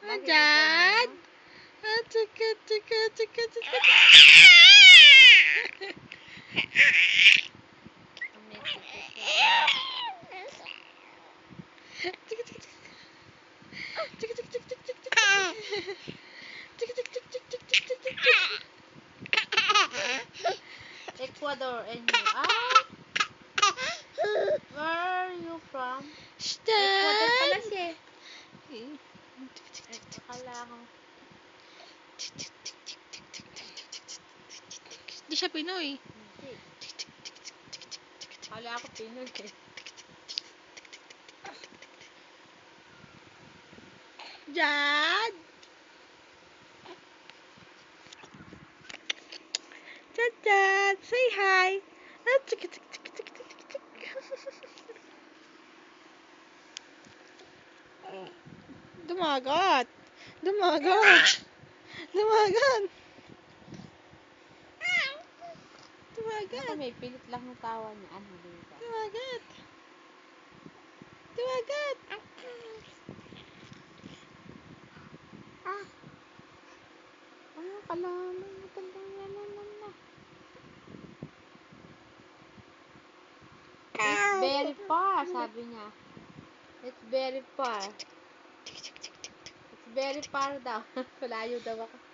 Lagi Dad? ganyan. Tsaka, tsaka, tsaka, tsaka. Ecuador and you. Ah, where are you from? Ecuador pala Dad? siya. Akala ko. Di siya Pinoy. Hindi. Akala ko Pinoy eh. Dad? Dad, say hi. Dumagat. Dumagat. Dumagat. Naku, Dumagat. may pilit lang ng tawa niya. Ano dito? Dumagat. Dumagat. Ano ka naman? Matandang yan na. It's very far, sabi niya. It's very far. It's very far daw. Malayo daw ako.